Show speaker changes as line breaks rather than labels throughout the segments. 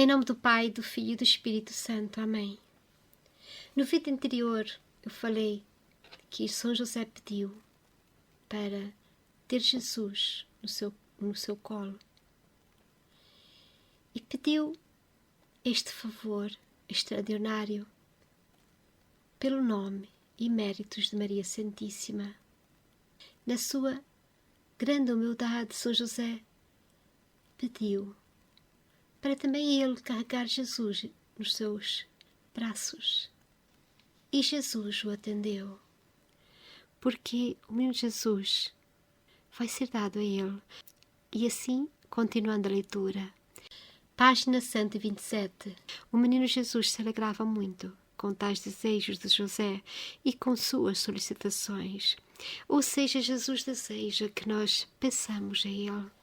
Em nome do Pai, do Filho e do Espírito Santo. Amém. No vídeo anterior eu falei que São José pediu para ter Jesus no seu colo. E pediu este favor extraordinário pelo nome e méritos de Maria Santíssima. Na sua grande humildade, São José pediu para também ele carregar Jesus nos seus braços. E Jesus o atendeu, porque o menino Jesus vai ser dado a ele. E assim, continuando a leitura, página 127, o menino Jesus se alegrava muito com tais desejos de José e com suas solicitações. Ou seja, Jesus deseja que nós peçamos a Ele.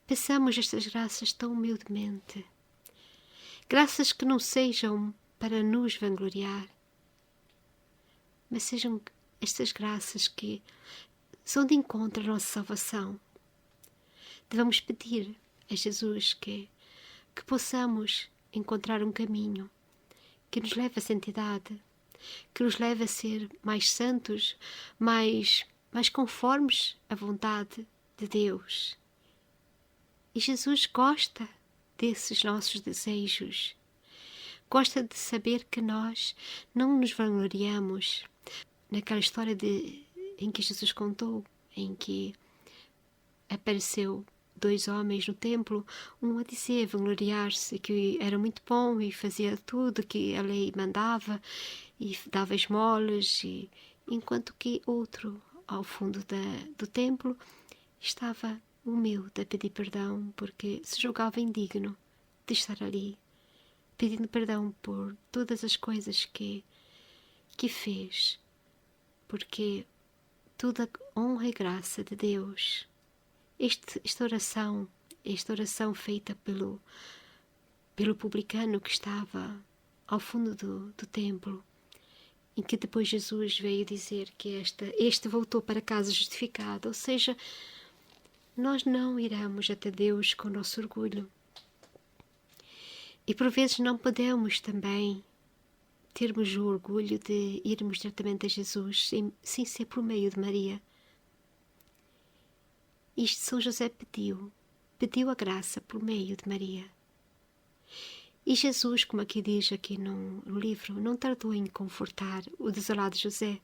Peçamos estas graças tão humildemente. Graças que não sejam para nos vangloriar, mas sejam estas graças que são de encontro à nossa salvação. Devemos pedir a Jesus que possamos encontrar um caminho que nos leve à santidade, que nos leve a ser mais santos, mais conformes à vontade de Deus. E Jesus gosta desses nossos desejos. Gosta de saber que nós não nos vangloriamos. Naquela história em que Jesus contou, em que apareceu 2 homens no templo, um a dizer, vangloriar-se, que era muito bom e fazia tudo que a lei mandava e dava esmolas, enquanto que outro, ao fundo do templo, estava humilde a pedir perdão porque se julgava indigno de estar ali, pedindo perdão por todas as coisas que fez, porque toda honra e graça de Deus. Esta oração feita pelo publicano que estava ao fundo do templo, em que depois Jesus veio dizer que este voltou para casa justificado, ou seja, nós não iremos até Deus com o nosso orgulho. E por vezes não podemos também termos o orgulho de irmos diretamente a Jesus sem ser por meio de Maria. Isto São José pediu a graça por meio de Maria. E Jesus, como aqui diz no livro, não tardou em confortar o desolado José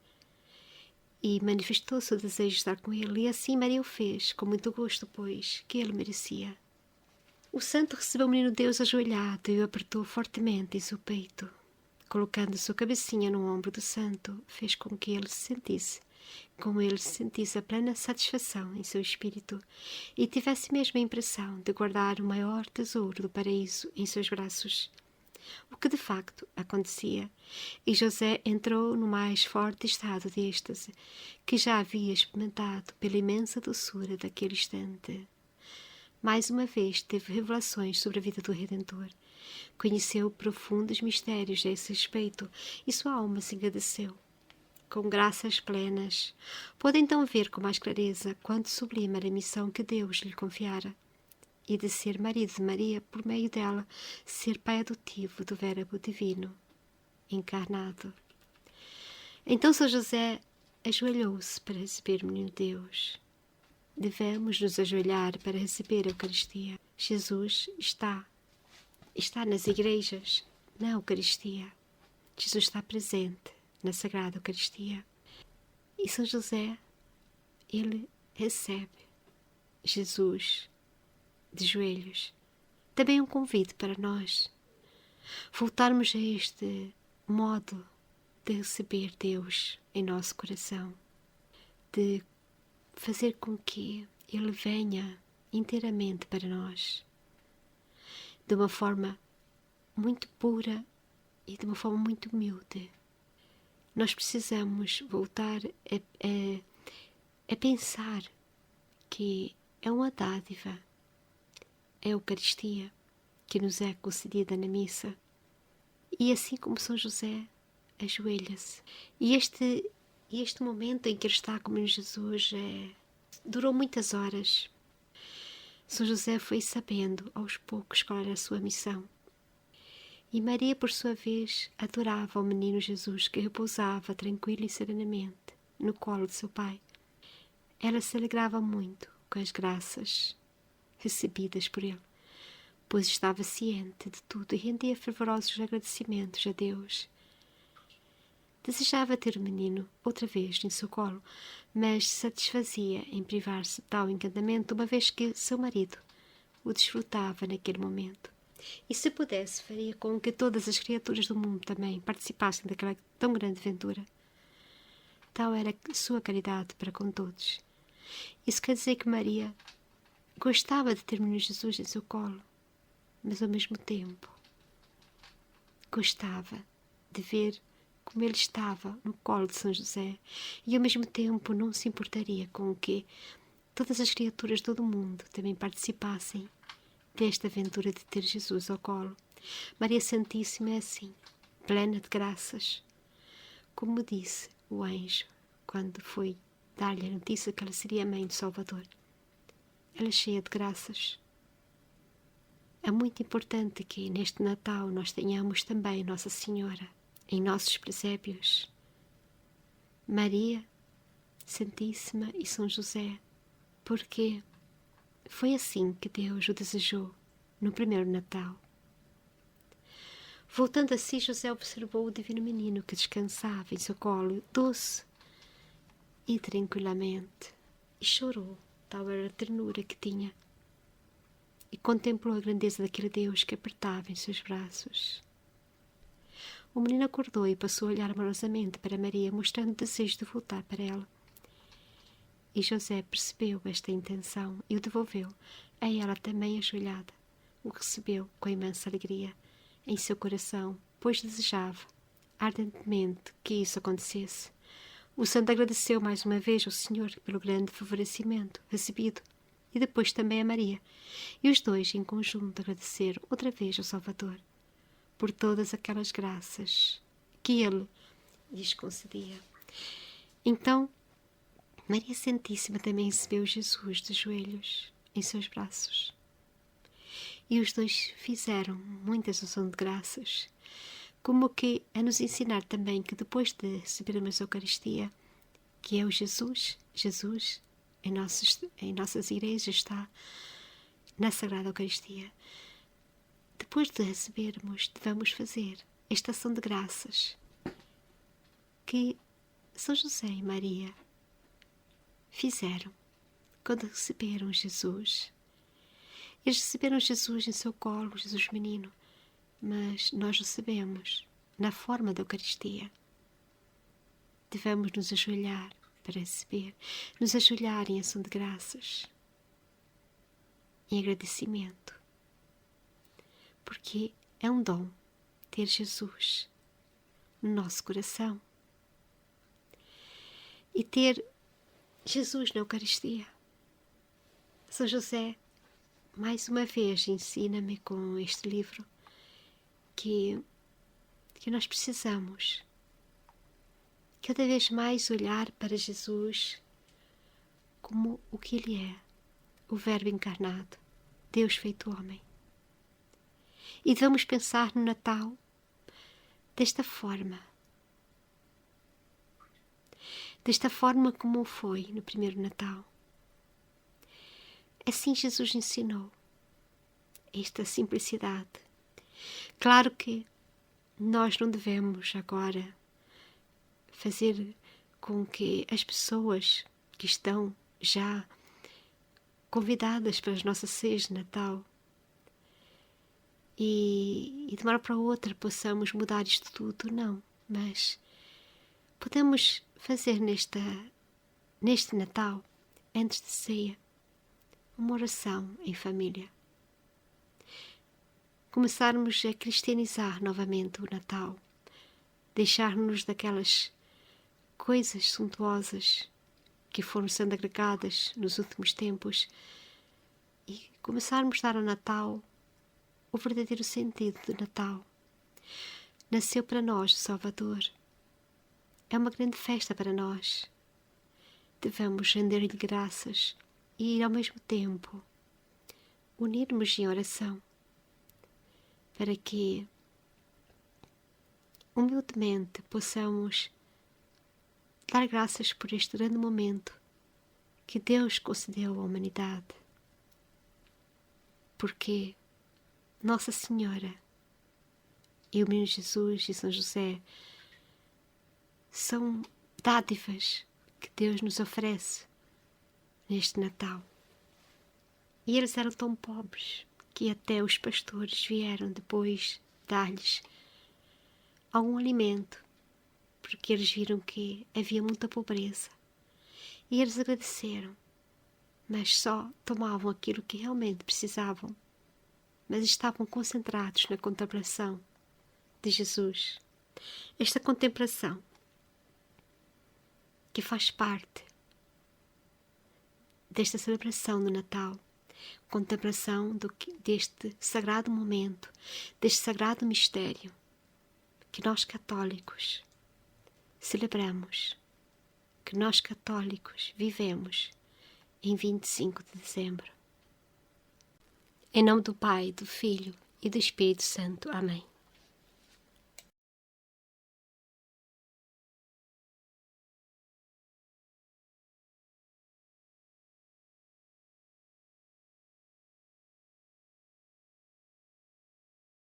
e manifestou-se o desejo de estar com ele, e assim Maria o fez, com muito gosto, pois que ele merecia. O santo recebeu o menino Deus ajoelhado e o apertou fortemente em seu peito. Colocando sua cabecinha no ombro do santo, fez com que ele se sentisse a plena satisfação em seu espírito e tivesse mesmo a impressão de guardar o maior tesouro do paraíso em seus braços. O que de facto acontecia, e José entrou no mais forte estado de êxtase que já havia experimentado pela imensa doçura daquele instante. Mais uma vez teve revelações sobre a vida do Redentor. Conheceu profundos mistérios a esse respeito e sua alma se engrandeceu. Com graças plenas, pôde então ver com mais clareza quanto sublime era a missão que Deus lhe confiara, e de ser marido de Maria, por meio dela, ser pai adotivo do Verbo Divino, encarnado. Então São José ajoelhou-se para receber o menino Deus. Devemos nos ajoelhar para receber a Eucaristia. Jesus está nas igrejas, na Eucaristia. Jesus está presente na Sagrada Eucaristia. E São José, ele recebe Jesus de joelhos. Também um convite para nós voltarmos a este modo de receber Deus em nosso coração, de fazer com que Ele venha inteiramente para nós, de uma forma muito pura e de uma forma muito humilde. Nós precisamos voltar a pensar que é uma dádiva, é a Eucaristia que nos é concedida na missa. E assim como São José ajoelha-se. E este momento em que ele está com o menino Jesus durou muitas horas. São José foi sabendo aos poucos qual era a sua missão. E Maria, por sua vez, adorava o menino Jesus, que repousava tranquilo e serenamente no colo de seu pai. Ela se alegrava muito com as graças recebidas por ele, pois estava ciente de tudo e rendia fervorosos agradecimentos a Deus. Desejava ter o menino outra vez em seu colo, mas se satisfazia em privar-se de tal encantamento, uma vez que seu marido o desfrutava naquele momento. E se pudesse, faria com que todas as criaturas do mundo também participassem daquela tão grande aventura. Tal era a sua caridade para com todos. Isso quer dizer que Maria gostava de ter o menino Jesus em seu colo, mas ao mesmo tempo gostava de ver como ele estava no colo de São José e ao mesmo tempo não se importaria com que todas as criaturas de todo o mundo também participassem desta aventura de ter Jesus ao colo. Maria Santíssima é assim, plena de graças. Como disse o anjo quando foi dar-lhe a notícia que ela seria a mãe do Salvador. Ela é cheia de graças. É muito importante que neste Natal nós tenhamos também Nossa Senhora em nossos presépios. Maria Santíssima e São José, porque foi assim que Deus o desejou no primeiro Natal. Voltando a si, José observou o divino menino que descansava em seu colo, doce e tranquilamente, e chorou, tal era a ternura que tinha, e contemplou a grandeza daquele Deus que apertava em seus braços. O menino acordou e passou a olhar amorosamente para Maria, mostrando desejo de voltar para ela. E José percebeu esta intenção e o devolveu a ela também ajoelhada. O recebeu com imensa alegria em seu coração, pois desejava ardentemente que isso acontecesse. O santo agradeceu mais uma vez ao Senhor pelo grande favorecimento recebido e depois também a Maria, e os dois em conjunto agradeceram outra vez ao Salvador por todas aquelas graças que ele lhes concedia. Então, Maria Santíssima também recebeu Jesus de joelhos em seus braços. E os dois fizeram muitas ação de graças, como que a nos ensinar também que depois de recebermos a Eucaristia, que é o Jesus em nossas igrejas está na Sagrada Eucaristia, depois de recebermos, devemos fazer esta ação de graças que São José e Maria fizeram quando receberam Jesus. Eles receberam Jesus em seu colo, Jesus menino, mas nós recebemos na forma da Eucaristia. Devemos nos ajoelhar para receber, nos ajoelhar em ação de graças, em agradecimento, porque é um dom ter Jesus no nosso coração e ter Jesus na Eucaristia. São José, mais uma vez, ensina-me com este livro que nós precisamos cada vez mais olhar para Jesus como o que Ele é, o Verbo encarnado, Deus feito homem. E devemos pensar no Natal desta forma como foi no primeiro Natal. Assim Jesus ensinou esta simplicidade. Claro que nós não devemos agora fazer com que as pessoas que estão já convidadas para as nossas ceias de Natal e de uma hora para outra possamos mudar isto tudo, não. Mas podemos fazer neste Natal, antes de ceia, uma oração em família. Começarmos a cristianizar novamente o Natal, deixar-nos daquelas coisas suntuosas que foram sendo agregadas nos últimos tempos e começarmos a dar ao Natal o verdadeiro sentido do Natal. Nasceu para nós o Salvador. É uma grande festa para nós. Devemos render-lhe graças e, ao mesmo tempo, unirmos em oração para que humildemente possamos dar graças por este grande momento que Deus concedeu à humanidade, porque Nossa Senhora e o Menino Jesus e São José são dádivas que Deus nos oferece neste Natal. E eles eram tão pobres que até os pastores vieram depois dar-lhes algum alimento, porque eles viram que havia muita pobreza. E eles agradeceram, mas só tomavam aquilo que realmente precisavam, mas estavam concentrados na contemplação de Jesus. Esta contemplação que faz parte desta celebração do Natal, contemplação deste sagrado momento, deste sagrado mistério que nós católicos celebramos, que nós católicos vivemos em 25 de dezembro. Em nome do Pai, do Filho e do Espírito Santo. Amém.